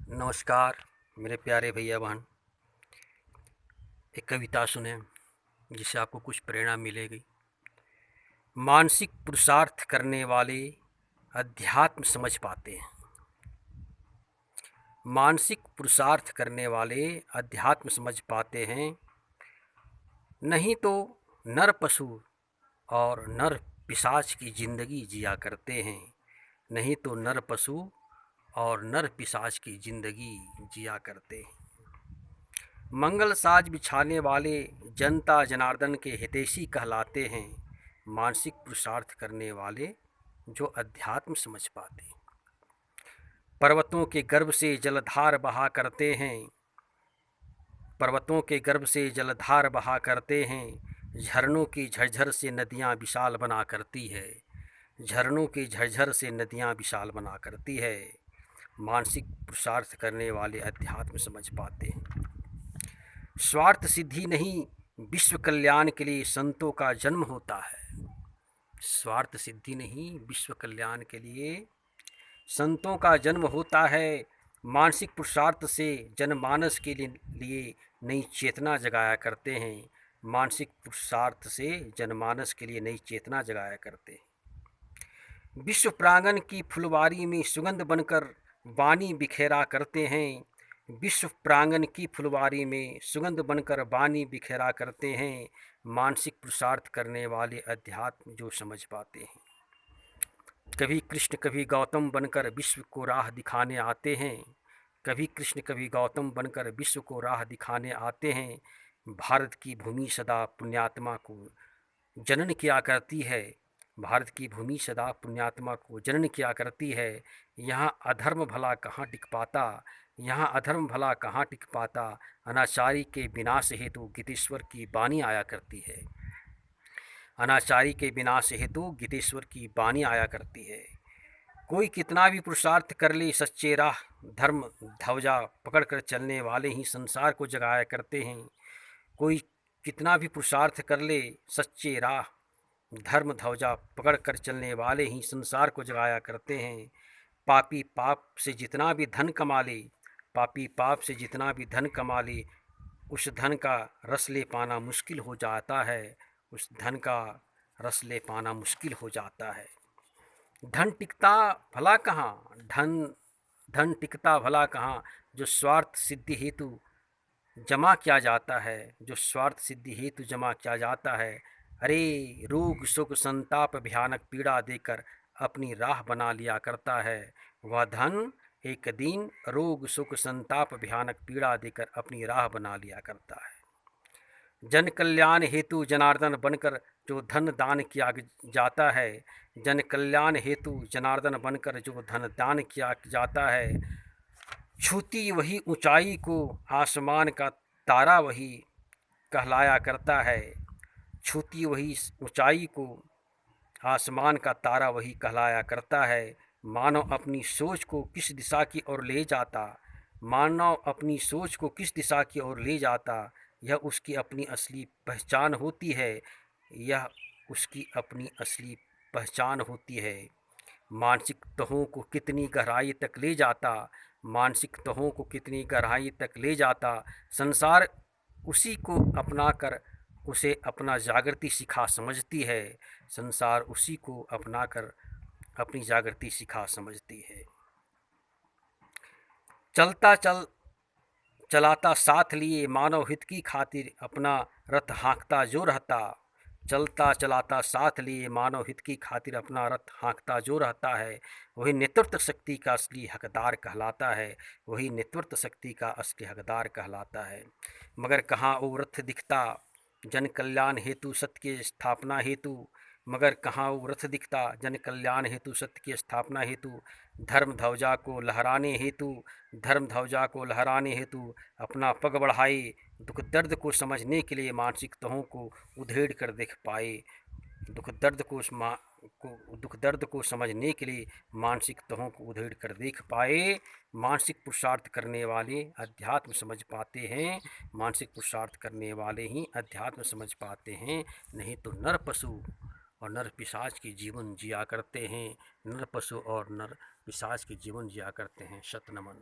नमस्कार मेरे प्यारे भैया बहन। एक कविता सुने जिससे आपको कुछ प्रेरणा मिलेगी। मानसिक पुरुषार्थ करने वाले अध्यात्म समझ पाते हैं। मानसिक पुरुषार्थ करने वाले अध्यात्म समझ पाते हैं। नहीं तो नर पशु और नर पिशाच की जिंदगी जिया करते हैं। नहीं तो नर पशु और नर पिशाच की जिंदगी जिया करते हैं। मंगल साज बिछाने वाले जनता जनार्दन के हितैषी कहलाते हैं। मानसिक पुरुषार्थ करने वाले जो अध्यात्म समझ पाते हैं। पर्वतों के गर्भ से जलधार बहा करते हैं। पर्वतों के गर्भ से जलधार बहा करते हैं। झरनों की झरझर से नदियाँ विशाल बना करती है। झरनों की झरझर से नदियाँ विशाल बना करती है। मानसिक पुरुषार्थ करने वाले अध्यात्म समझ पाते हैं। स्वार्थ सिद्धि नहीं विश्व कल्याण के लिए संतों का जन्म होता है। स्वार्थ सिद्धि नहीं विश्व कल्याण के लिए संतों का जन्म होता है। मानसिक पुरुषार्थ से जनमानस के लिए नई चेतना जगाया करते हैं। मानसिक पुरुषार्थ से जनमानस के लिए नई चेतना जगाया करते हैं। विश्व प्रांगण की फुलवारी में सुगंध बनकर वाणी बिखेरा करते हैं। विश्व प्रांगण की फुलवारी में सुगंध बनकर वाणी बिखेरा करते हैं। मानसिक पुरुषार्थ करने वाले अध्यात्म जो समझ पाते हैं। कभी कृष्ण कभी गौतम बनकर विश्व को राह दिखाने आते हैं। कभी कृष्ण कभी गौतम बनकर विश्व को राह दिखाने आते हैं। भारत की भूमि सदा पुण्यात्मा को जनन किया करती है। भारत की भूमि सदा पुण्यात्मा को जनन किया करती है। यहाँ अधर्म भला कहाँ टिक पाता। यहाँ अधर्म भला कहाँ टिक पाता। अनाचारी के विनाश हेतु गीतेश्वर की वाणी आया करती है। अनाचारी के विनाश हेतु गीतेश्वर की वाणी आया करती है। कोई कितना भी पुरुषार्थ कर ले सच्चे राह धर्म ध्वजा पकड़ कर चलने वाले ही संसार को जगाया करते हैं। कोई कितना भी पुरुषार्थ कर ले सच्चे राह धर्म ध्वजा पकड़ कर चलने वाले ही संसार को जगाया करते हैं। पापी पाप से जितना भी धन कमा ले, पापी पाप से जितना भी धन कमा ले, उस धन का रस ले पाना मुश्किल हो जाता है। उस धन का रस ले पाना मुश्किल हो जाता है। धन टिकता भला कहाँ, धन टिकता भला कहाँ, जो स्वार्थ सिद्धि हेतु जमा किया जाता है। जो स्वार्थ सिद्धि हेतु जमा किया जाता है। अरे रोग सुख संताप भयानक पीड़ा देकर अपनी राह बना लिया करता है। वह धन एक दिन रोग सुख संताप भयानक पीड़ा देकर अपनी राह बना लिया करता है। जन कल्याण हेतु जनार्दन बनकर जो धन दान किया जाता है। जन कल्याण हेतु जनार्दन बनकर जो धन दान किया जाता है। छूती वही ऊंचाई को आसमान का तारा वही कहलाया करता है। छूती वही ऊंचाई को आसमान का तारा वही कहलाया करता है। मानव अपनी सोच को किस दिशा की ओर ले जाता, मानव अपनी सोच को किस दिशा की ओर ले जाता, यह उसकी अपनी असली पहचान होती है। यह उसकी अपनी असली पहचान होती है। मानसिक तहों को कितनी गहराई तक ले जाता, मानसिक तहों को कितनी गहराई तक ले जाता, संसार उसी को अपना कर उसे अपना जागृति सिखा समझती है। संसार उसी को अपना कर अपनी जागृति सिखा समझती है। चलाता साथ लिए मानव हित की खातिर अपना रथ हाँकता जो रहता। चलता चलाता साथ लिए मानव हित की खातिर अपना रथ हाँकता जो रहता है। वही नेतृत्व शक्ति का असली हकदार कहलाता है। वही नेतृत्व शक्ति का असली हकदार कहलाता है। मगर कहाँ वो रथ दिखता जन कल्याण हेतु सत्य की स्थापना हेतु। मगर कहाँ वो रथ दिखता जन कल्याण हेतु सत्य की स्थापना हेतु। धर्म ध्वजा को लहराने हेतु, धर्म ध्वजा को लहराने हेतु अपना पग बढ़ाए। दुख दर्द को समझने के लिए मानसिक तहों को उधेड़ कर देख पाए। दुख दर्द को समझने के लिए मानसिक तहों को उधेड़ कर देख पाए। मानसिक पुरुषार्थ करने वाले अध्यात्म समझ पाते हैं। मानसिक पुरुषार्थ करने वाले ही अध्यात्म समझ पाते हैं। नहीं तो नर पशु और नर पिशाच की जीवन जिया करते हैं। नर पशु और नर पिशाच की जीवन जिया करते हैं। सत नमन।